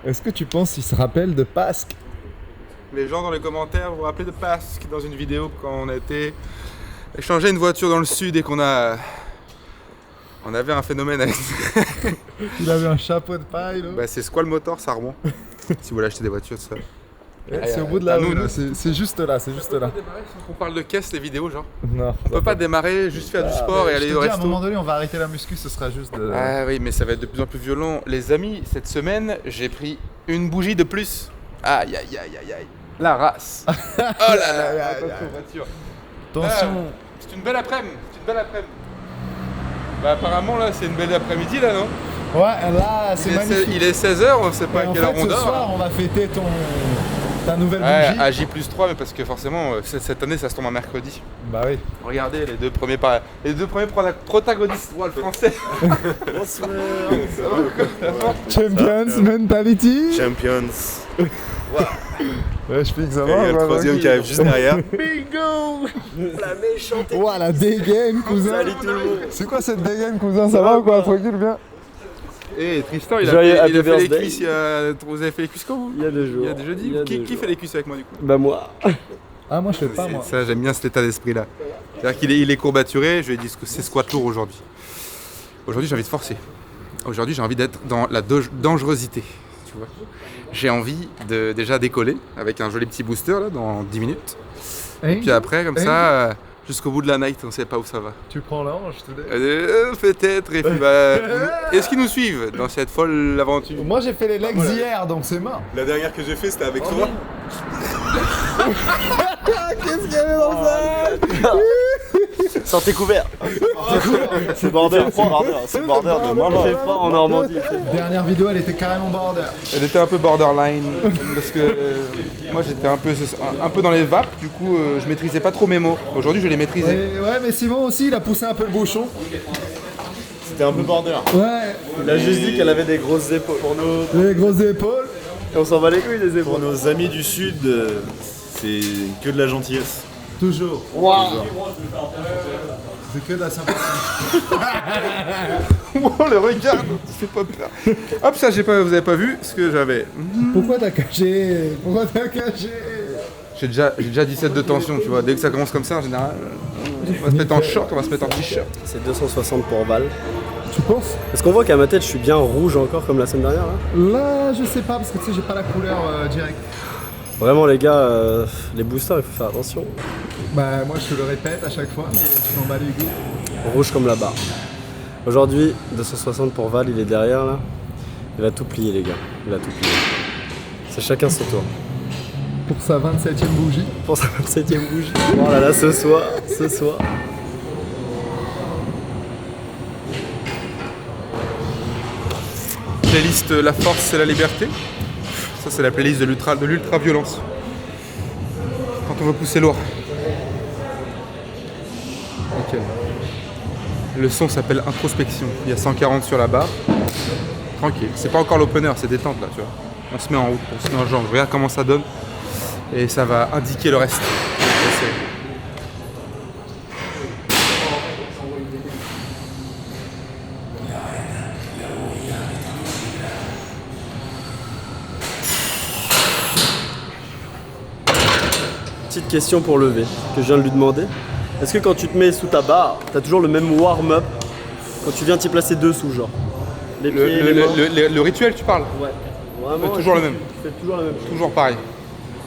Est-ce que tu penses qu'il se rappelle de Pasque? Les gens dans les commentaires vont rappeler de Pasque dans une vidéo quand on a été échanger une voiture dans le sud et qu'on a... On avait un phénomène avec... Il avait un chapeau de paille là. Bah c'est Squall Motor, ça remonte. Si vous voulez acheter des voitures, ça. C'est au bout de la rue, là. C'est juste là, c'est juste là. On parle de caisse les vidéos genre. Non. On peut pas démarrer, juste faire du sport et aller au À un resto. moment donné, on va arrêter la muscu, ce sera juste de... Ah oui, mais ça va être de plus en plus violent. Les amis, cette semaine, j'ai pris une bougie de plus. Aïe aïe aïe aïe aïe. La race. Oh là là, attention voiture. Attention. C'est une belle après-midi. C'est une belle après-midi. Bah apparemment là, c'est une belle après-midi là, non? Ouais, là, c'est magnifique. Il est 16h, on sait pas à quelle heure on dort. Ce soir, on va fêter ta nouvelle bougie. À J+3, mais parce que forcément, cette année, ça se tombe un mercredi. Bah oui. Regardez les deux premiers protagonistes, le français. Bonsoir. Champions mentality. Champions. Ouais, je pique ça Et il y a le troisième qui arrive juste derrière. Bingo. La méchante. Ouah, la dégaine, cousin. Salut tout le monde. C'est quoi cette dégaine, cousin? Ça va ou quoi? Tranquille, bien. Et Tristan, il a Joyeux fait happy les birthday. cuisses, vous avez fait les cuisses quand vous? Il y a 2 jours. Il y a des jeudis. Qui fait les cuisses avec moi du coup? Bah moi. Ah, moi, je fais pas, moi. Ça, j'aime bien cet état d'esprit là. C'est-à-dire qu'il est courbaturé, je lui ai dit que c'est squat lourd aujourd'hui. Aujourd'hui, j'ai envie de forcer. Aujourd'hui, j'ai envie d'être dans la dangerosité. Tu vois. J'ai envie de déjà décoller avec un joli petit booster là dans 10 minutes. Et puis après, comme ça, jusqu'au bout de la night, on sait pas où ça va. Tu prends l'ange, tout peut-être. Et puis, est-ce qu'ils nous suivent dans cette folle aventure? Moi, j'ai fait les legs hier, donc c'est mort. La dernière que j'ai fait, c'était avec toi. Qu'est-ce qu'il y avait dans ça? Sortez couvert. C'est border, c'est border de maman. Pas en Normandie. Dernière vidéo, elle était carrément border. Elle était un peu borderline parce que moi j'étais un peu dans les vapes, du coup je maîtrisais pas trop mes mots. Aujourd'hui je les maîtrisais. Ouais, mais Simon aussi, il a poussé un peu le bouchon. C'était un peu border. Ouais. Il a juste dit qu'elle avait des grosses épaules. Pour nos... Les grosses épaules. Et on s'en bat les couilles des épaules. Pour nos amis du sud, c'est que de la gentillesse. Toujours. Wow. C'est que de la sympathie. Oh le regard, c'est pas peur. Hop, ça vous avez pas vu ce que j'avais. Pourquoi t'as caché? Pourquoi t'as caché? J'ai déjà 17 de tension, tu vois. Dès que ça commence comme ça en général, on va se mettre en short, on va se mettre en t-shirt. C'est 260 pour Val. Tu penses? Est-ce qu'on voit qu'à ma tête, je suis bien rouge encore comme la semaine dernière là? Là, je sais pas, parce que tu sais, j'ai pas la couleur directe. Vraiment les gars, les boosters, il faut faire attention. Bah, moi, je te le répète à chaque fois, mais tu m'en bats les couilles. Rouge comme la barre. Aujourd'hui, 260 pour Val, il est derrière là. Il va tout plier les gars, il va tout plier. C'est chacun son tour. Pour sa 27ème bougie. Pour sa 27ème bougie. Oh là là, ce soir. Playlist La force c'est la liberté. Ça c'est la playlist de l'ultra violence. Quand on veut pousser lourd. Ok. Le son s'appelle Introspection. Il y a 140 sur la barre. Tranquille. C'est pas encore l'opener, c'est détente là, tu vois. On se met en route, on se met en jambe. Regarde comment ça donne. Et ça va indiquer le reste. Petite question pour lever, que je viens de lui demander. Est-ce que quand tu te mets sous ta barre, t'as toujours le même warm-up quand tu viens t'y placer dessous, genre les pieds, les mains? Le rituel, tu parles? Ouais. Vraiment, toujours le même. Tu fais toujours le même. Toujours pareil.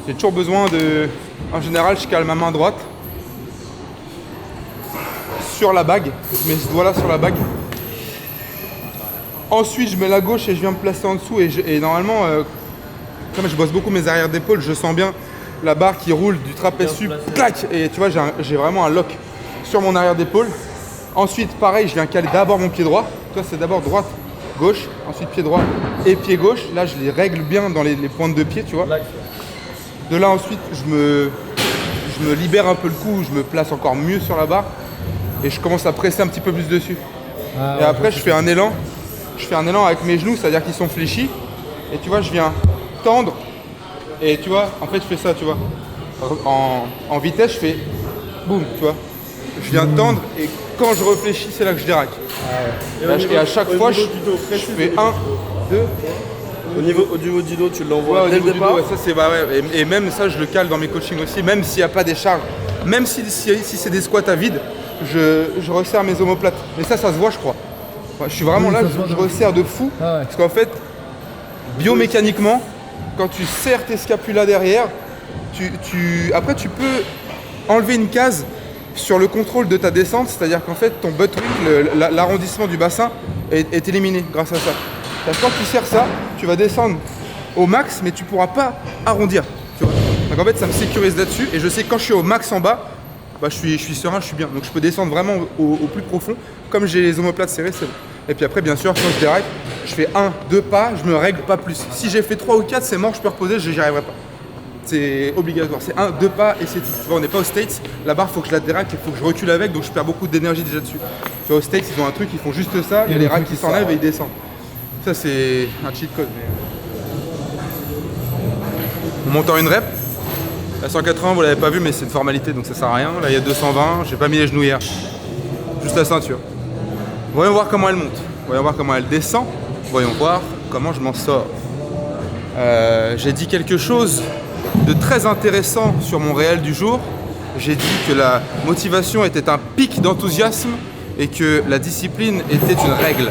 J'ai toujours besoin de... En général, je cale ma main droite sur la bague. Je mets ce doigt-là sur la bague. Ensuite, je mets la gauche et je viens me placer en dessous. Et normalement, comme je bosse beaucoup mes arrières d'épaule, je sens bien la barre qui roule du trapèze sup, clac. Et tu vois, j'ai vraiment un lock sur mon arrière d'épaule. Ensuite, pareil, je viens caler d'abord mon pied droit. Tu vois, c'est d'abord droite, gauche, ensuite pied droit et pied gauche. Là, je les règle bien dans les pointes de pied, tu vois. De là, ensuite, je me libère un peu le cou, je me place encore mieux sur la barre et je commence à presser un petit peu plus dessus. Et après, je fais un élan. Je fais un élan avec mes genoux, c'est-à-dire qu'ils sont fléchis. Et tu vois, je viens tendre. Et tu vois, en fait, je fais ça, tu vois. En vitesse, je fais boum, tu vois. Je viens tendre et quand je réfléchis, c'est là que je déraque. Et à chaque fois, je fais 1, 2, niveau Au niveau du dos, tu l'envoies ouais, au dès le niveau du départ. dos, ouais, ça c'est bah ouais. Et même ça, je le cale dans mes coachings aussi, même s'il n'y a pas des charges, même si c'est des squats à vide, je resserre mes omoplates. Mais ça se voit, je crois. Ouais, je suis vraiment Oui, là, ça se voit je dans- resserre de fou. Ah ouais. Parce qu'en fait, biomécaniquement, quand tu serres tes scapulas derrière, après tu peux enlever une case sur le contrôle de ta descente, c'est-à-dire qu'en fait ton butt wick, l'arrondissement du bassin est éliminé grâce à ça. C'est-à-dire que quand tu serres ça, tu vas descendre au max, mais tu pourras pas arrondir. Tu vois. Donc en fait ça me sécurise là-dessus et je sais que quand je suis au max en bas, bah, je suis serein, je suis bien. Donc je peux descendre vraiment au plus profond. Comme j'ai les omoplates serrées, c'est bon. Et puis après, bien sûr, quand je déraille, je fais 1, 2 pas, je me règle pas plus. Si j'ai fait 3 ou 4, c'est mort, je peux reposer, j'y arriverai pas. C'est obligatoire. C'est 1, 2 pas et c'est tout. Tu vois, on n'est pas aux States. La barre, il faut que je la déraille, il faut que je recule avec, donc je perds beaucoup d'énergie déjà dessus. Tu vois, aux States, ils ont un truc, ils font juste ça, il y a les racks qui s'enlèvent et ils descendent. Ça, c'est un cheat code. On monte en une rep. La 180, vous l'avez pas vu, mais c'est une formalité, donc ça sert à rien. Là, il y a 220, j'ai pas mis les genouillères. Juste la ceinture. Voyons voir comment elle monte. Voyons voir comment elle descend. Voyons voir comment je m'en sors. J'ai dit quelque chose de très intéressant sur mon réel du jour. J'ai dit que la motivation était un pic d'enthousiasme et que la discipline était une règle.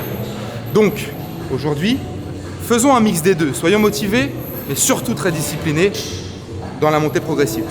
Donc, aujourd'hui, faisons un mix des deux. Soyons motivés, mais surtout très disciplinés dans la montée progressive.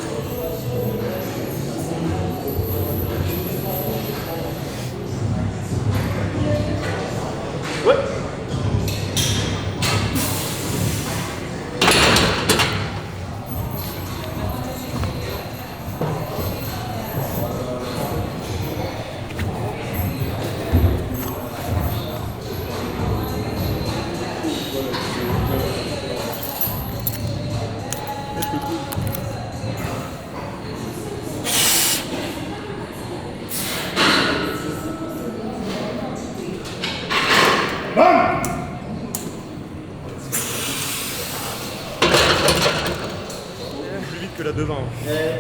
Plus vite que la devant.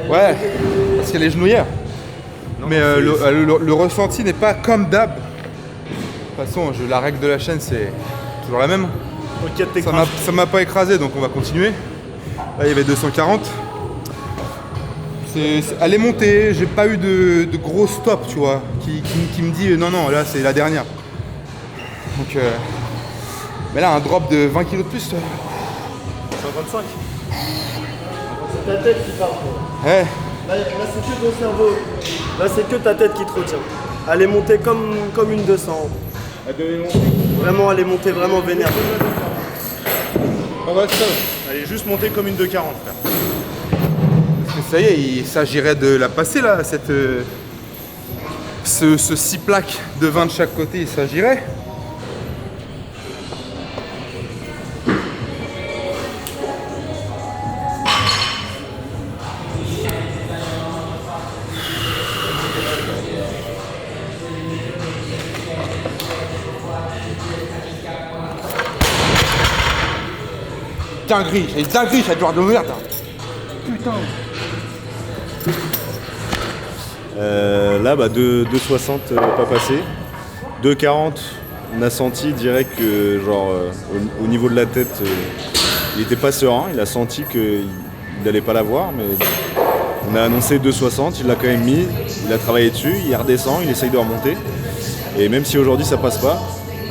Ouais, parce qu'il y a les genouillères. Mais le ressenti n'est pas comme d'hab. De toute façon, la règle de la chaîne, c'est toujours la même. Ok, t'es Ça m'a pas écrasé, donc on va continuer. Là, il y avait 240. Elle est montée, j'ai pas eu de gros stop, tu vois, qui me dit non, là, c'est la dernière. Donc, mais là, un drop de 20 kg de plus. 125. C'est ta tête qui parle. Quoi. Ouais, Là, c'est que ton cerveau. Là, c'est que ta tête qui te retient. Elle est montée comme une 200. elle devait monter. Vraiment, elle est montée vraiment vénère. Ah ouais, c'est ça. Elle est juste montée comme une 240, frère. Parce que ça y est, il s'agirait de la passer là, ce 6 plaques de 20 de chaque côté, il s'agirait. Dinguerie, j'ai le droit de merde. Putain. Là, 2,60 pas passé. 2,40, on a senti direct que, genre, au niveau de la tête, il était pas serein. Il a senti qu'il n'allait pas l'avoir, mais on a annoncé 2,60, il l'a quand même mis, il a travaillé dessus, il redescend, il essaye de remonter. Et même si aujourd'hui ça passe pas,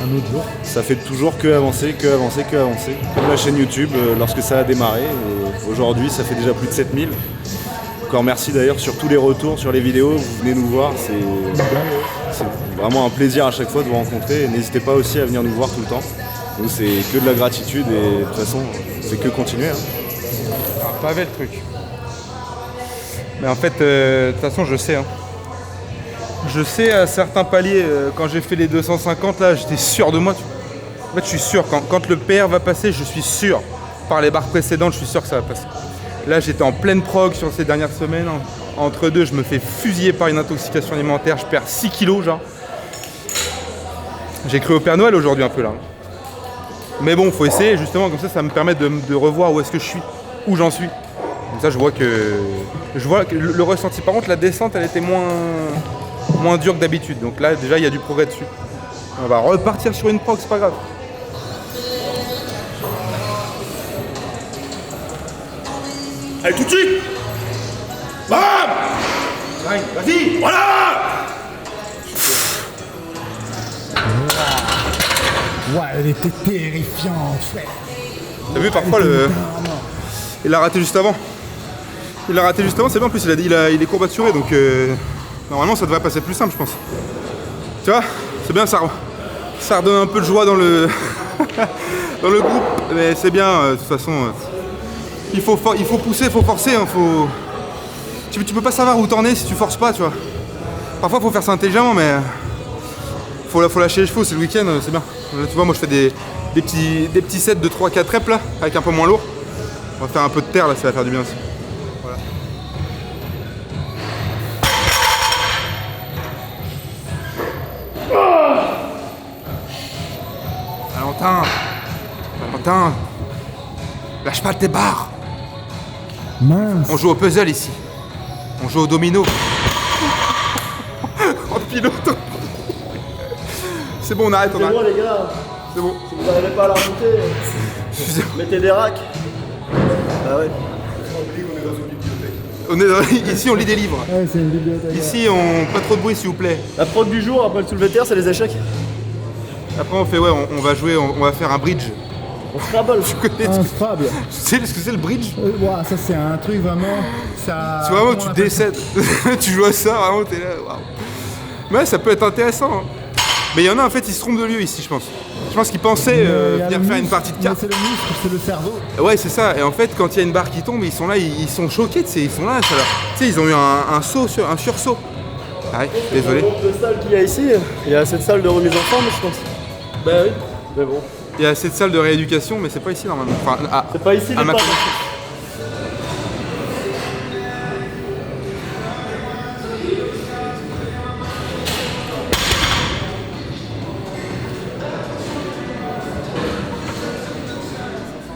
Un autre jour. ça fait toujours que avancer, que avancer, que avancer. Comme la chaîne YouTube, lorsque ça a démarré, et aujourd'hui ça fait déjà plus de 7000. Encore merci d'ailleurs sur tous les retours, sur les vidéos, vous venez nous voir, c'est vraiment un plaisir à chaque fois de vous rencontrer. Et n'hésitez pas aussi à venir nous voir tout le temps. Nous c'est que de la gratitude et de toute façon c'est que continuer. Ah, pavé le truc. Mais en fait, de toute façon, je sais. Hein. Je sais à certains paliers, quand j'ai fait les 250, là, j'étais sûr de moi. En fait, je suis sûr. Quand le PR va passer, je suis sûr. Par les barres précédentes, je suis sûr que ça va passer. Là, j'étais en pleine prog sur ces dernières semaines. Entre deux, je me fais fusiller par une intoxication alimentaire. Je perds 6 kilos, genre. J'ai cru au Père Noël aujourd'hui, un peu, là. Mais bon, faut essayer, justement. Comme ça me permet de revoir où est-ce que je suis, où j'en suis. Comme ça, je vois que le ressenti. Par contre, la descente, elle était moins dure que d'habitude. Donc là, déjà, il y a du progrès dessus. On va repartir sur une prog, c'est pas grave. Allez, tout de suite. Bam. Vas-y. Voilà. Ouais, elle était terrifiante, frère. T'as vu parfois il l'a raté juste avant. Il l'a raté juste avant, c'est bien en plus, il est courbaturé donc normalement ça devrait passer plus simple je pense. Tu vois, c'est bien, ça redonne un peu de joie dans le dans le groupe, mais c'est bien de toute façon. Il faut pousser, il faut forcer, hein, tu peux pas savoir où t'en es si tu forces pas, tu vois. Parfois faut faire ça intelligemment mais faut lâcher les chevaux, c'est le week-end, c'est bien. Là, tu vois, moi je fais des petits sets de 3-4 reps là, avec un peu moins lourd. On va faire un peu de terre là, ça va faire du bien aussi. Voilà. Valentin, lâche pas tes barres. Mince. On joue au puzzle ici. On joue au domino. En pilote. C'est bon, on arrête, C'est bon, les gars. C'est bon. Si vous n'arrivez pas à la remonter, mettez des racks. Ah ouais. Ici, on lit des livres. Ouais, c'est une bibliothèque. Ici, pas trop de bruit, s'il vous plaît. La prod du jour après le soulevé de terre, c'est les échecs. Après, on fait, on va jouer, on va faire un bridge. On scrabble. Tu connais Un Scrabble. Tu sais ce que c'est le bridge? Ouah, ça c'est un truc vraiment. Ça. Tu vois, vraiment, comment tu on appelle ça? décèdes. Tu joues à ça, vraiment, t'es là. Waouh. Ouais, ça peut être intéressant. Hein. Mais il y en a, en fait, ils se trompent de lieu ici, je pense. Je pense qu'ils pensaient Il y a venir le faire une muscle, partie de mais cartes. C'est le muscle, c'est le cerveau. Ouais, c'est ça. Et en fait, quand il y a une barre qui tombe, ils sont là, ils sont choqués, tu sais, ils sont là. Tu sais, ils ont eu un sursaut. Ah ouais, désolé. Le nombre de salles qu'il y a ici, il y a cette salle de remise en forme, je pense. Bah oui. Mais bon. Il y a cette salle de rééducation, mais c'est pas ici normalement. Enfin, C'est pas ici, à les ma pas.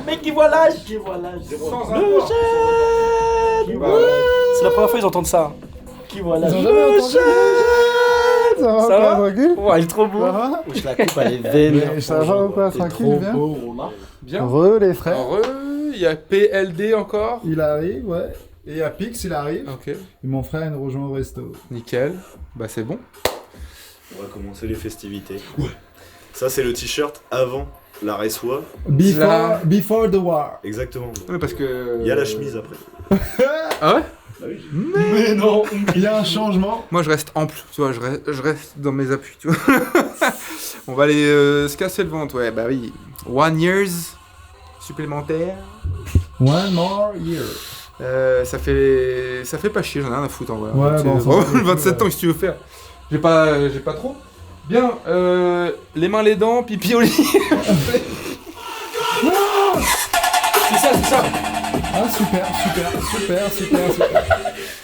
Mais qui voilà. Le jet. C'est la première fois qu'ils entendent ça. Qui voilà. Ils ont jamais entendu. Ça va, Ça quoi, va tranquille? Ouais, il est trop beau. Ça va? Je la coupe, elle est vénère. Mais ça va ou quoi, tranquille, bien? bien. Heureux les frères. Heureux, il y a PLD encore. Il arrive, ouais. Et il y a Pix, il arrive. Ok, Et mon frère, il nous rejoint au resto. nickel. Bah c'est bon. On va commencer les festivités. Ça, c'est le t-shirt avant la Ressoie. Before the war. Exactement. Ouais, parce que. Il y a la chemise après. Ah ouais? Mais non, il y a un changement. Moi je reste ample, tu vois, je reste dans mes appuis, tu vois. On va aller se casser le ventre, ouais, bah oui. 1 years supplémentaire. One more year. Ça fait pas chier, j'en ai rien à foutre en vrai. Ouais, C'est bon, vraiment ça va, le 27 ans, qu'est-ce que tu veux faire? J'ai pas trop. Bien, les mains, les dents, pipi au lit. C'est ça. Ah, super.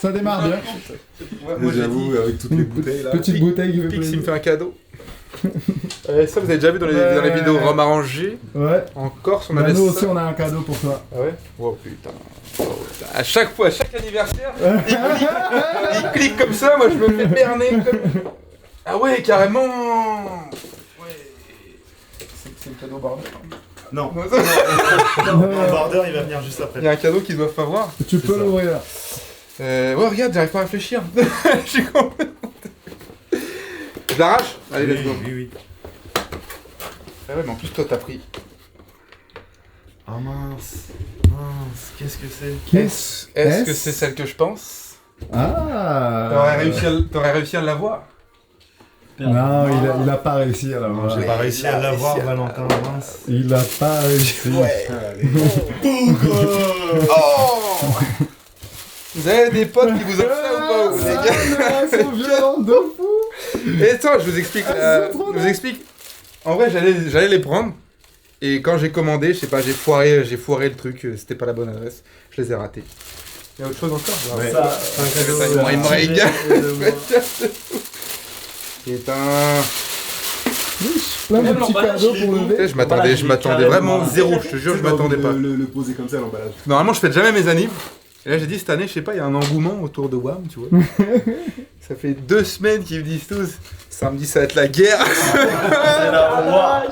Ça démarre bien. Moi j'avoue, avec toutes les bouteilles là. Petite bouteille qui fait Pix, il plaisir. me fait un cadeau. Ça, vous avez déjà vu dans les vidéos Rome arrangé. Ouais. En Corse, on Bah, avait nous ça. aussi, on a un cadeau pour toi. Ah ouais? Wow, putain. À chaque fois, à chaque anniversaire, il clique comme ça, moi je me fais berner comme... Ah ouais, carrément. Ouais. C'est le cadeau border. Non, Il le border il va venir juste après. y a un cadeau qu'ils doivent pas voir. Tu peux l'ouvrir. Ouais, regarde, j'arrive pas à réfléchir. Je suis complètement... Je l'arrache? Allez, let's go. Oui. Ah ouais, mais en plus, toi, t'as pris. Ah mince, qu'est-ce que c'est? Est-ce que c'est celle que je pense? Ah. T'aurais réussi à l'avoir? Non, il a pas réussi à l'avoir. J'ai pas réussi à l'avoir, réussi à- Valentin, mince. Il a pas réussi. Ouais. Allez. Oh. Vous avez des potes qui vous offrent ça ou pas, vous, les gars? Ils sont violents de fou. Et attends, je vous explique. Ils sont trop Je vous explique. En vrai, j'allais les prendre. Et quand j'ai commandé, je sais pas, j'ai foiré le truc. C'était pas la bonne adresse. Je les ai ratés. Il y a autre chose encore? Ouais. Ça, Il me régale. Putain. Plein de Même petits l'emballage, cadeaux il est pour beau. lever. Je m'attendais vraiment zéro, je te jure, je m'attendais pas. Le poser comme ça, l'emballage. Normalement, je fais jamais mes annives. Et là, j'ai dit cette année, je sais pas, il y a un engouement autour de WAM, tu vois. Ça fait 2 semaines qu'ils me disent tous, samedi, ça va être la guerre. c'est la roi.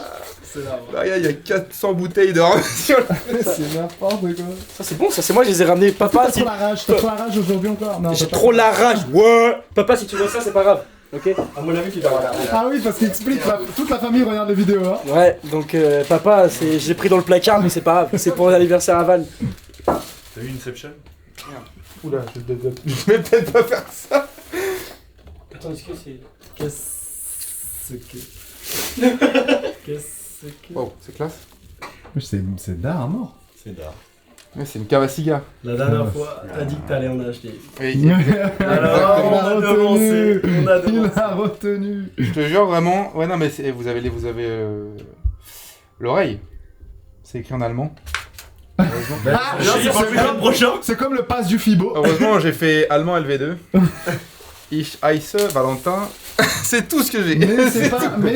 Derrière, il y a 400 bouteilles d'or sur le... C'est n'importe quoi. Ça c'est bon, ça c'est moi, je les ai ramenés. Papa, si... T'as trop la rage aujourd'hui encore? Non, J'ai t'as pas- trop la rage. Ouais. Papa, si tu vois ça, c'est pas grave. Ok. À mon avis, tu dois regarder. Ah oui, parce qu'il explique, toute la famille regarde les vidéos. Hein. Ouais, donc papa, je l'ai pris dans le placard, mais c'est pas grave. C'est pour l'anniversaire à Val. T'as vu Inception? Oula, je vais peut-être pas faire ça. Attends, est-ce que c'est. Qu'est-ce que. Wow, c'est classe. Mais c'est d'art à mort. C'est d'art. Ouais, c'est une Cavaciga. La dernière fois, t'as dit que t'allais en acheter. Alors, on a devancé, on a Il devancé. a retenu. Je te jure vraiment. Ouais, non, mais vous avez l'oreille. C'est écrit en allemand. Heureusement. C'est comme le pass du Fibo. Heureusement, j'ai fait allemand LV2. Ich heiße Valentin. C'est tout ce que j'ai. Mais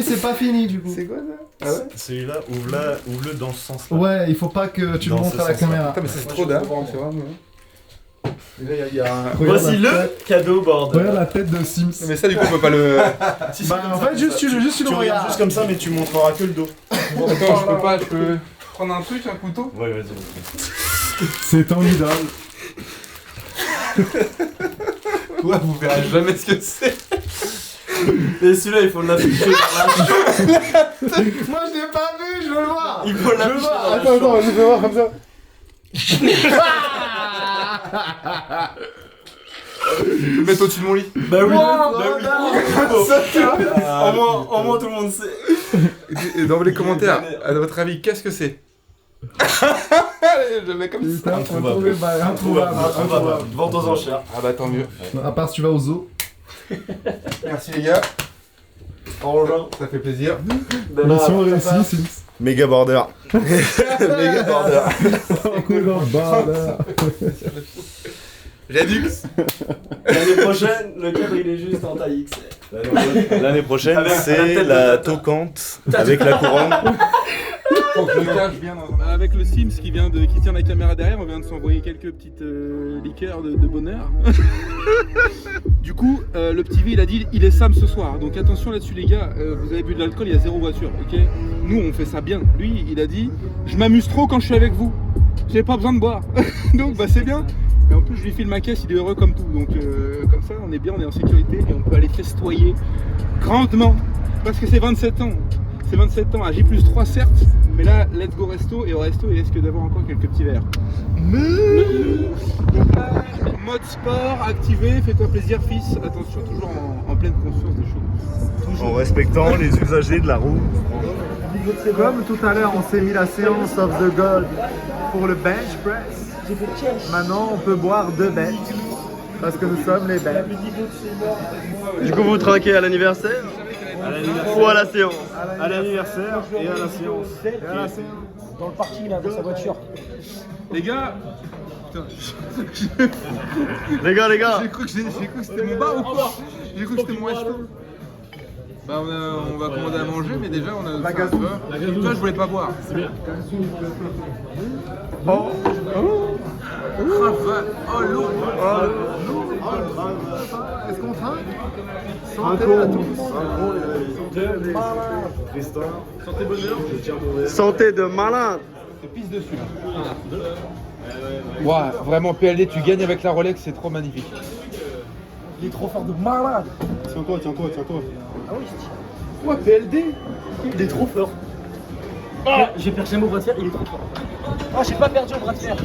c'est pas fini du coup. C'est quoi ça? Ah ouais? Celui-là, ouvre-le dans ce sens-là. Ouais, il faut pas que tu le Dans montres ce à la sens-là. caméra. Attends, mais c'est trop d'art. C'est vraiment. Et là, il y a un. Regarde Voici la le tête- cadeau border. Regarde la tête de Sims. Mais ça, du coup, on peut pas le. Bah, en fait, juste tu le Tu regardes regardes. juste comme ça, mais tu montreras que le dos. Attends, je peux prendre un truc, un couteau? Ouais, vas-y. C'est ton idole. Ouais, vous verrez jamais ce que c'est. Et celui-là, il faut l'afficher dans la Moi, je l'ai pas vu, je veux le voir. Il faut Je veux le l'afficher voir. dans la Attends, chambre. je vais voir comme ça. Je vais le mettre au-dessus de mon lit. Bah oui, Wow, au moins tout le monde sait. Et dans les commentaires, à votre avis, qu'est-ce que c'est? Je le mets comme ça. Putain, faut trouver le bail. Introuvable. Vente aux enchères. Ah bah tant mieux. À part si tu vas au zoo. Merci les gars. Ça fait plaisir. Mission réussie, Sims. Méga border. Méga border. J'adux. L'année prochaine, le cadre il est juste en taille XL. L'année prochaine, Avec c'est la tête la de- tocante avec la couronne. Faut que je le cache bien dans... Avec le Sims qui tient la caméra derrière, on vient de s'envoyer quelques petites liqueurs de bonheur. Du coup, le petit V il a dit il est Sam ce soir. Donc attention là-dessus les gars, vous avez bu de l'alcool, il y a 0 voiture, ok? Nous on fait ça bien. Lui il a dit je m'amuse trop quand je suis avec vous. J'ai pas besoin de boire. Donc bah c'est bien. Et en plus je lui file ma caisse, il est heureux comme tout. Donc comme ça on est bien, on est en sécurité et on peut aller festoyer grandement. Parce que c'est 27 ans. C'est 27 ans à J+3 certes, mais là, let's go resto, et au resto, il risque d'avoir encore quelques petits verres. Donc là, mode sport, activé, fais-toi plaisir fils, attention, toujours en pleine conscience des choses. En respectant les usagers de la roue. Comme tout à l'heure, on s'est mis la séance of the gold pour le bench press. Maintenant, on peut boire 2 bench. Parce que nous sommes les bench. Du coup, vous trinquez à l'anniversaire ou à la séance? À l'anniversaire et à la séance. Dans le parking là, dans sa voiture. Les gars, putain, Les gars, j'ai cru que c'était mon bar ou quoi? J'ai cru que c'était mon resto. Bah on va commander à manger, mais déjà on a... Bagazou. Toi je voulais pas boire. C'est bien. Cravate. Oh lourd. Est-ce qu'on trinque? Santé à tous. santé de malade. te pisse dessus là. Ouah, vraiment PLD, tu gagnes avec la Rolex, c'est trop magnifique. Il est trop fort de malade. Tiens-toi. Ah oui, Ouah, PLD. il est trop fort. Ah, j'ai perdu mon bras de fer, il est trop fort. Ah, j'ai pas perdu mon bras de fer.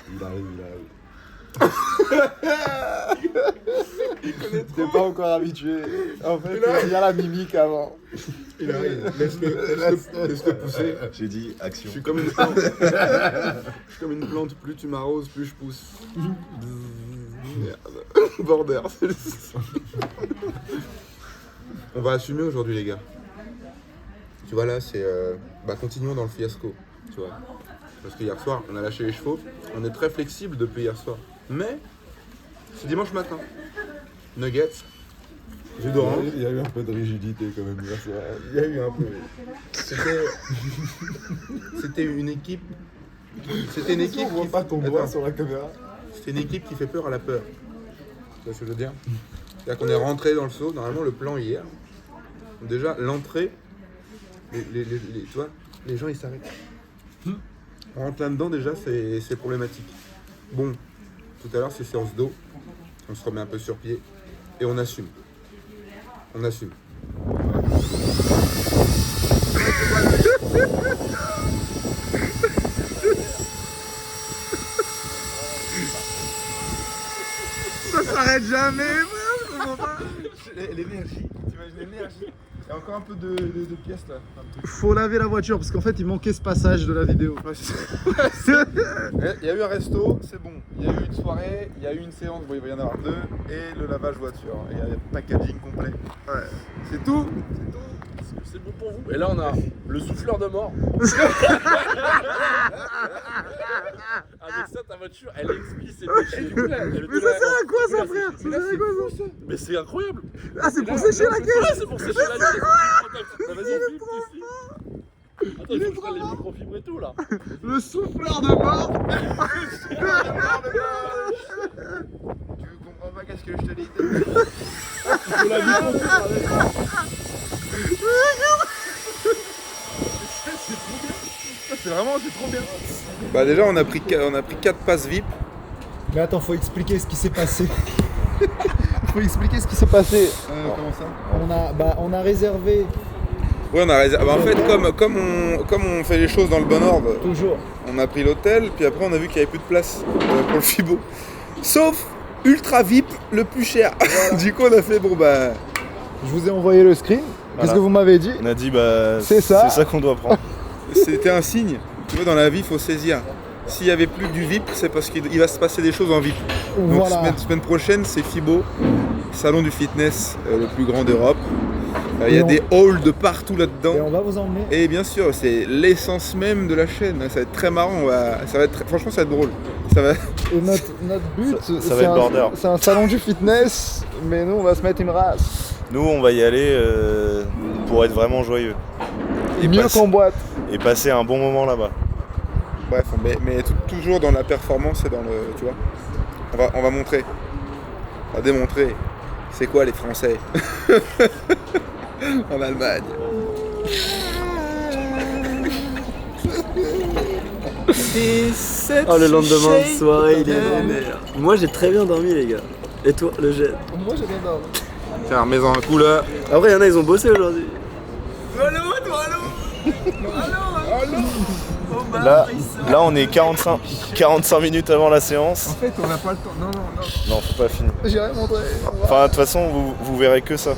Il arrive. T'es pas encore habitué. En fait, il y a la mimique avant. Il arrive, laisse-le pousser. J'ai dit action. Je suis comme une plante. Je suis comme une plante, plus tu m'arroses, plus je pousse. Merde. Border, c'est le... On va assumer aujourd'hui les gars. Tu vois là, c'est... continuons dans le fiasco, tu vois. Parce que hier soir, on a lâché les chevaux. On est très flexible depuis hier soir. Mais, c'est dimanche matin. Nuggets. Jus d'orange. Il y a eu un peu de rigidité quand même. Il y a eu un peu. C'était une équipe. C'était une équipe. On voit pas ton doigt Attends. sur la caméra. C'était une équipe qui fait peur à la peur. Tu vois ce que je veux dire? C'est-à-dire qu'on est rentré dans le saut. Normalement, le plan hier. Déjà, l'entrée. Tu vois, les gens ils s'arrêtent. On rentre là-dedans, déjà, c'est problématique. Bon, tout à l'heure, c'est séance d'eau. On se remet un peu sur pied. Et on assume. On assume. Ça s'arrête jamais, l'énergie, t'imagines l'énergie. Il y a encore un peu de pièces là. Faut laver la voiture parce qu'en fait, il manquait ce passage de la vidéo. Il y a eu un resto, c'est bon. Il y a eu une soirée, il y a eu une séance, bon il va y en avoir deux, et le lavage voiture. Et il y a le packaging complet. Ouais. C'est tout. C'est bon pour vous. Et là, on a le souffleur de mort. Avec ça, ta voiture, elle explie ses déchets. Mais ça sert à quoi ça, frère? Ça sert à quoi ça? Mais c'est incroyable. Ah, c'est pour sécher la caisse? Ouais, c'est pour sécher la caisse. Bah, vas-y, filme ici. Attends, il faut que je prenne les microfibres et tout là. Le souffleur de mort. Tu comprends pas qu'est-ce que je te dis? Je la C'est trop bien. Bah déjà on a pris 4 passes VIP. Mais attends, faut expliquer ce qui s'est passé. Faut expliquer ce qui s'est passé. Comment ça? On a réservé Ouais, on a réservé. Bah, en fait, comme on fait les choses dans le bon ordre, toujours. on a pris l'hôtel, puis après on a vu qu'il n'y avait plus de place pour le Fibo. Sauf Ultra VIP, le plus cher. Voilà. Du coup, on a fait bon bah. Je vous ai envoyé le screen. Qu'est-ce que vous m'avez dit? On a dit c'est ça qu'on doit prendre. C'était un signe. Tu vois, dans la vie, il faut saisir. S'il n'y avait plus du VIP, c'est parce qu'il va se passer des choses en VIP. Donc Voilà. semaine prochaine, c'est Fibo, salon du fitness le plus grand d'Europe. Il y a des halls de partout là-dedans. Et on va vous emmener. Et bien sûr, c'est l'essence même de la chaîne. Ça va être très marrant. Franchement, ça va être drôle. Ça va... Et notre but, ça va être border. C'est un salon du fitness, mais nous, on va se mettre une race. Nous, on va y aller pour être vraiment joyeux. Et mieux qu'en boîte. Et passer un bon moment là-bas. Bref, mais toujours dans la performance et dans le... Tu vois, on va montrer. On va démontrer. C'est quoi les Français en Allemagne. Oh, le lendemain de soirée, il est vénère. Moi, j'ai très bien dormi, les gars. Et toi, le jet? Moi, j'ai bien dormi. Tiens, remets-en un coup là. Après, il y en a, ils ont bossé aujourd'hui. Là, on est 45 minutes avant la séance. En fait, on n'a pas le temps. Non. Non, faut pas finir. J'ai rien montré. Enfin, de toute façon, vous verrez que ça.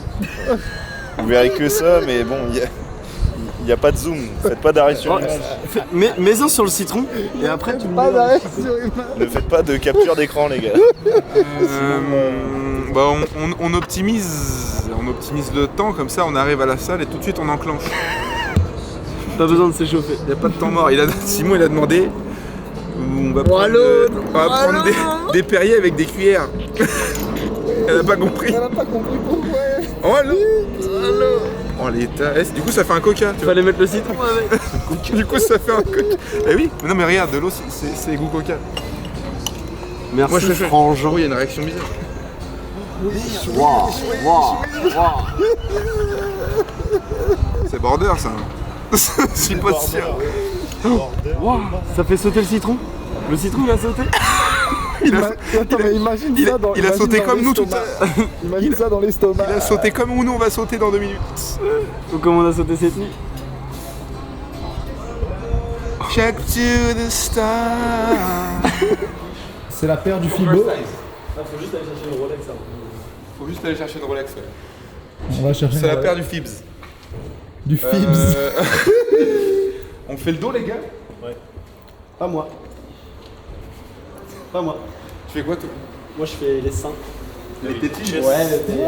Vous verrez que ça, mais bon, il n'y a pas de zoom. Faites pas d'arrêt sur image. Mets-en sur le citron et après tu Pas mets. d'arrêt sur image. Ne faites pas de capture d'écran, les gars. On optimise le temps, comme ça on arrive à la salle et tout de suite on enclenche. Pas besoin de s'échauffer. Il n'y a pas de temps mort. Simon il a demandé. On va prendre, des Perrier avec des cuillères. Elle n'a pas compris. Elle a pas compris pourquoi. Oh allô. Oh l'état. Du coup ça fait un coca. Tu vois. Fallait mettre le citron avec. Du coup ça fait un coca. Eh oui. Mais non mais regarde, de l'eau c'est goût coca. Merci. Moi je fais Franjean. Oh il y a une réaction bizarre. Waouh. C'est border ça. Je suis pas sûr. Waouh. Ça fait sauter le citron. Le citron il a sauté. Attends, mais imagine ça dans il a sauté comme nous tout à l'estomac. Imagine ça dans l'estomac. Il a sauté comme nous on va sauter dans 2 minutes. Ou comme on a sauté cette nuit. Check to the star. C'est la paire du Fibo. Faut juste aller chercher une Rolex. Faut juste aller chercher une Rolex. Ouais. On va chercher C'est la paire du Fibs. du Fibs. On fait le dos, les gars? Pas moi. Pas moi. Tu fais quoi, toi? Moi, je fais les seins. Les tétines? Ouais, les tétines.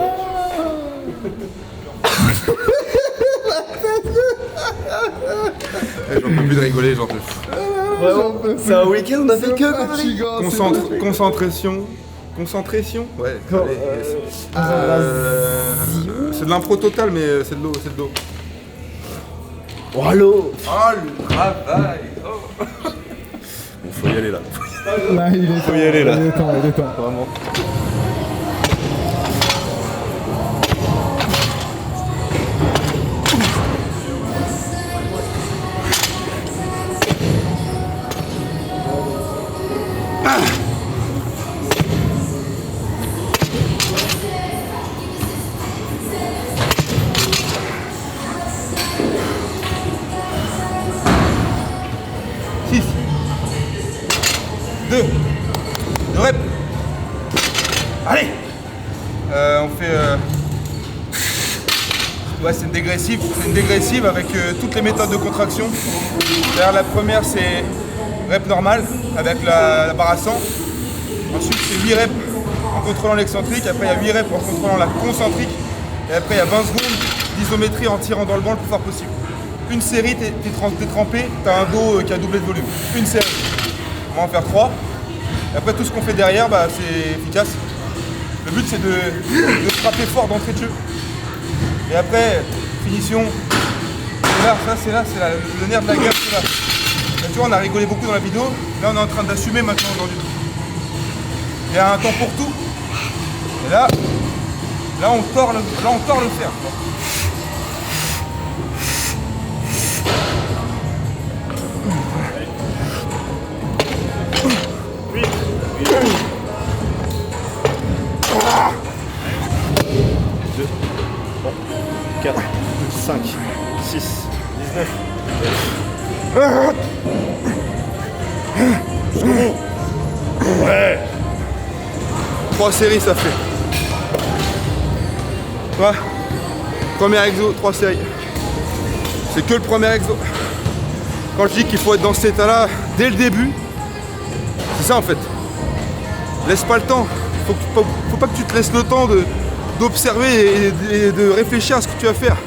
J'en peux plus de rigoler, j'en peux plus. C'est un week-end, on a fait que. Concentration. Concentration? Ouais. Allez, c'est de l'impro total, mais c'est de l'eau, c'est de l'eau. Oh, allô. Oh, le travail! Oh. Bon, faut y aller là. Là, il est temps. Faut y aller là. Il est temps, il est temps. Vraiment. Deux reps. Allez. On fait... Ouais, c'est une dégressive. C'est une dégressive avec toutes les méthodes de contraction. D'ailleurs, la première, c'est rep normal avec la barre à 100. Ensuite, c'est 8 reps en contrôlant l'excentrique. Après, il y a 8 reps en contrôlant la concentrique. Et après, il y a 20 secondes d'isométrie en tirant dans le banc le plus fort possible. Une série, t'es trempé, t'as un dos qui a doublé de volume. Une série. On va en faire 3. Et après, tout ce qu'on fait derrière, bah, c'est efficace. Le but, c'est de frapper fort d'entrée de jeu. Et après, finition. C'est là, ça, c'est là, le nerf de la guerre, c'est là. Là, tu vois, on a rigolé beaucoup dans la vidéo. Là, on est en train d'assumer maintenant aujourd'hui. Il y a un temps pour tout. Et là, on tord le fer. Deux, 4, 5, 6, 19. Ouais. 3 séries, ça fait. Tu vois, premier exo, 3 séries. C'est que le premier exo. Quand je dis qu'il faut être dans cet état-là dès le début, c'est ça en fait. Laisse pas le temps. Faut pas que tu te laisses le temps d'observer et de réfléchir à ce que tu vas faire.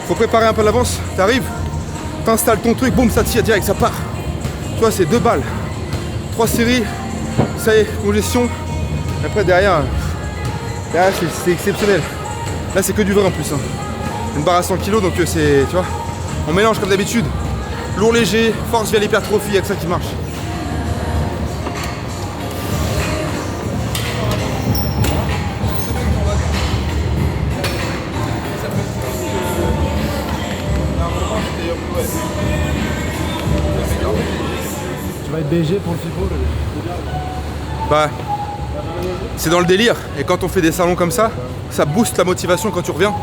Faut préparer un peu à l'avance. T'arrives, t'installes ton truc, boum, ça tire direct, ça part. Tu vois, c'est 2 balles. 3 séries, ça y est, congestion. Après derrière c'est exceptionnel. Là c'est que du vrai en plus. Hein. Une barre à 100 kg, donc c'est, tu vois, on mélange comme d'habitude. Lourd léger, force via l'hypertrophie, il y a que ça qui marche. Tu vas être BG pour le FIBO. Bah, c'est dans le délire. Et quand on fait des salons comme ça booste la motivation quand tu reviens.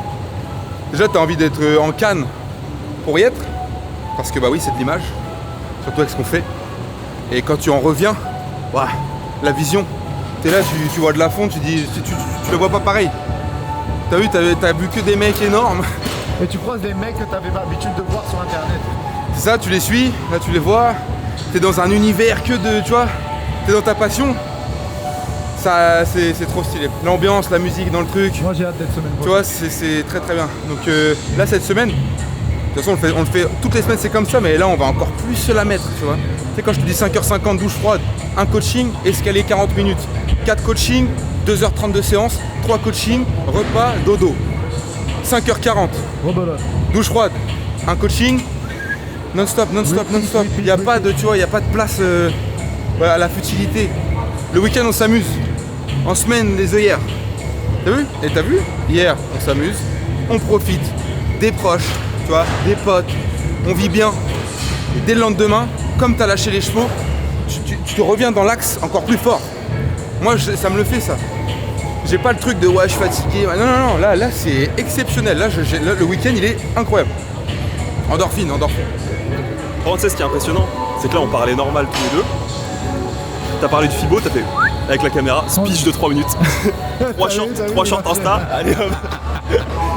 Déjà, tu as envie d'être en canne pour y être. Parce que bah oui, c'est de l'image. Surtout avec ce qu'on fait. Et quand tu en reviens, ouais, la vision. T'es là, tu vois de la fonte, tu dis, tu le vois pas pareil. T'as vu que des mecs énormes. Et tu croises des mecs que t'avais pas l'habitude de voir sur internet. C'est ça, tu les suis, là tu les vois. T'es dans un univers que de, tu vois, t'es dans ta passion. Ça, c'est trop stylé. L'ambiance, la musique dans le truc. Moi j'ai hâte d'être semaine Tu vois, c'est très très bien. Donc là, cette semaine, de toute façon, on le fait toutes les semaines, c'est comme ça, mais là, on va encore plus se la mettre, tu vois. Tu sais, quand je te dis 5h50, douche froide, un coaching, escalier 40 minutes, 4 coachings, 2h30 de séance, 3 coachings, repas, dodo. 5h40, Rebelote. douche froide, un coaching, non-stop. Il n'y a pas de, tu vois, il n'y a pas de place à la futilité. Le week-end, on s'amuse. En semaine, les œillères. T'as vu? Et t'as vu? Hier, on s'amuse, on profite des proches, tu vois, des potes, on vit bien. Et dès le lendemain, comme t'as lâché les chevaux, tu te reviens dans l'axe encore plus fort. Moi, ça me le fait, ça. J'ai pas le truc de ouais, je suis fatigué. Non, là c'est exceptionnel. Là, le week-end, il est incroyable. Endorphine. Par contre, tu sais, ce qui est impressionnant, c'est que là, on parlait normal tous les deux. t'as parlé de Fibo, t'as fait avec la caméra, speech de 3 minutes. 3 shorts Insta, allez hop.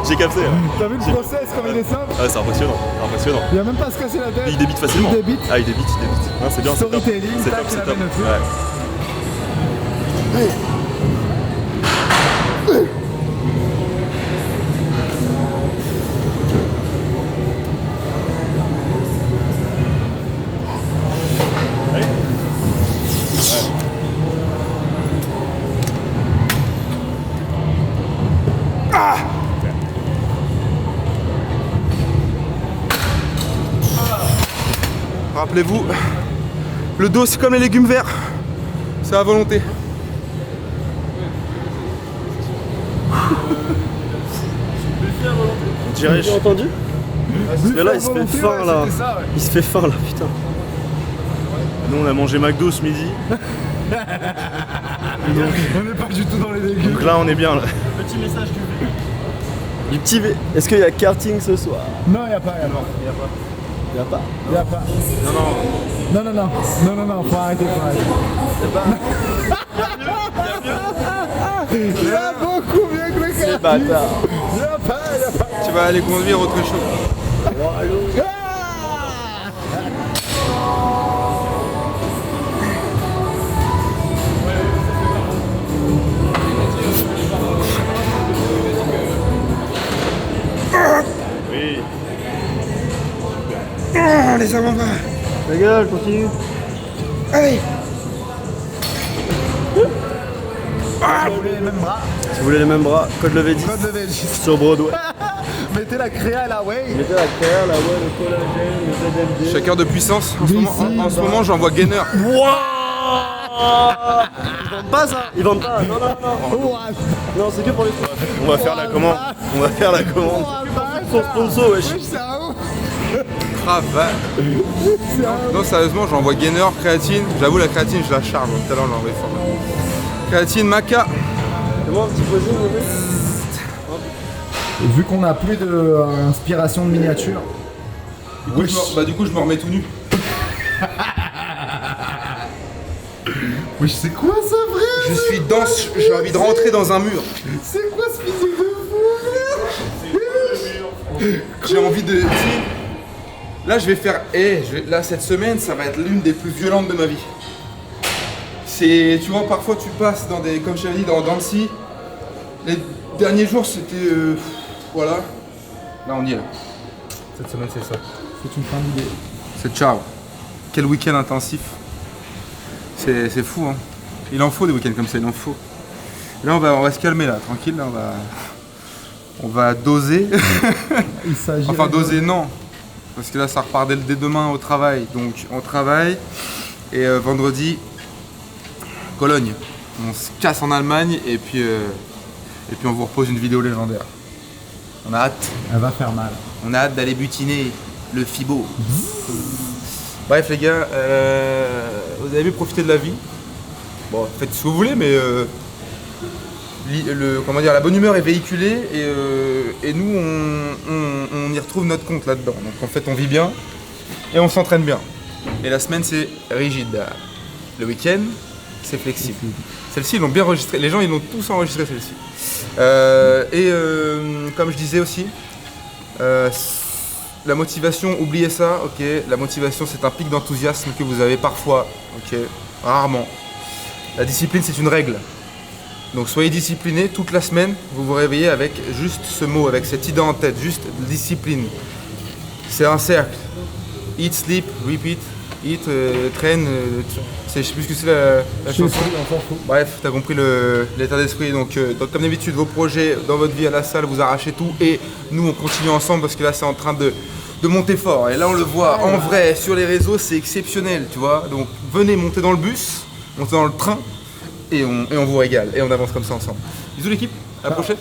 J'ai capté. T'as vu le process comme il est simple? Ah, c'est impressionnant, impressionnant. Il a même pas à se casser la tête. Il débite facilement. Il débite. Ah, il débite. Non, c'est bien, c'est top. Storytelling, C'est tac, top, il c'est top. amène le truc. Ouais. Rappelez-vous, le dos c'est comme les légumes verts, c'est à volonté. J'ai entendu. Mais là, il se fait volonté, faim ouais, là. c'était ça, ouais. Il se fait faim là, putain. Nous on a mangé McDo ce midi. On n'est pas du tout dans les légumes. Donc là on est bien là. Petit message du Du petit V. Est-ce qu'il y a karting ce soir? Non, il n'y a pas. Il y a pas. Il y a pas. Non, faut arrêter. Il y a beaucoup mieux que le C'est karting. bâtard. Il y a pas. Tu vas aller conduire autre chose. Ah, les avant-bras. Ta gueule, continue. Allez. Les mêmes bras. Si vous voulez les mêmes bras, code levé 10 Code levé 10. sur Broadway. Mettez la créa à la way. Mettez la créa, la whey, le collagène, le ZMD. Chaque heure de puissance. En ce moment j'envoie gainer. Ils vendent pas ça. Ils vendent pas. Non. Non, c'est que pour les sports. On va faire la commande. On va faire la commande. Son sponsor, wesh. C'est un ouf. Travail. Non, sérieusement, j'envoie gainer, créatine. J'avoue, la créatine, je la charge. Tout à l'heure, j'en vais fort. Créatine, maca. Comment un petit posing, Vu qu'on n'a plus d'inspiration de miniature. Du coup, je me remets tout nu. Oui, c'est quoi ça, frère? Je suis dense, j'ai envie de rentrer dans un mur. C'est quoi ce physique de fou? J'ai envie de. Là, je vais faire. Là, cette semaine, ça va être l'une des plus violentes de ma vie. C'est. Tu vois, parfois, tu passes dans des. Comme je t'avais dit, dans Dancy. Les derniers jours, c'était. Voilà. Là, on y est là. Cette semaine, c'est ça. C'est une fin d'idée. C'est ciao. Quel week-end intensif. C'est fou, hein. Il en faut des week-ends comme ça, il en faut. Là, on va se calmer, là, tranquille. Là, on va doser. Il s'agit. Enfin, doser, non. Parce que là, ça repart dès demain au travail. Donc, on travaille. Et vendredi, Cologne. On se casse en Allemagne. Et puis on vous repose une vidéo légendaire. On a hâte. Elle va faire mal. On a hâte d'aller butiner le Fibo. Bref, les gars, vous avez vu, profiter de la vie. Bon, faites ce que vous voulez, mais comment dire, la bonne humeur est véhiculée et nous, on y retrouve notre compte là-dedans. Donc en fait, on vit bien et on s'entraîne bien. Et la semaine, c'est rigide. Le week-end, c'est flexible. Celle-ci, ils l'ont bien enregistrée. Les gens, ils l'ont tous enregistré, celle-ci. Comme je disais aussi, la motivation, oubliez ça, ok. La motivation, c'est un pic d'enthousiasme que vous avez parfois, ok, rarement. La discipline, c'est une règle. Donc soyez disciplinés toute la semaine. Vous vous réveillez avec juste ce mot, avec cette idée en tête, juste discipline. C'est un cercle. Eat, sleep, repeat. Eat, train. Je sais plus ce que c'est la chanson. Bref, t'as compris l'état d'esprit. Donc comme d'habitude, vos projets dans votre vie à la salle, vous arrachez tout. Et nous, on continue ensemble parce que là, c'est en train de monter fort. Et là, on le voit en vrai sur les réseaux, c'est exceptionnel, tu vois. Donc venez monter dans le bus, monter dans le train. Et on vous régale. Et on avance comme ça ensemble. Bisous l'équipe, à la prochaine.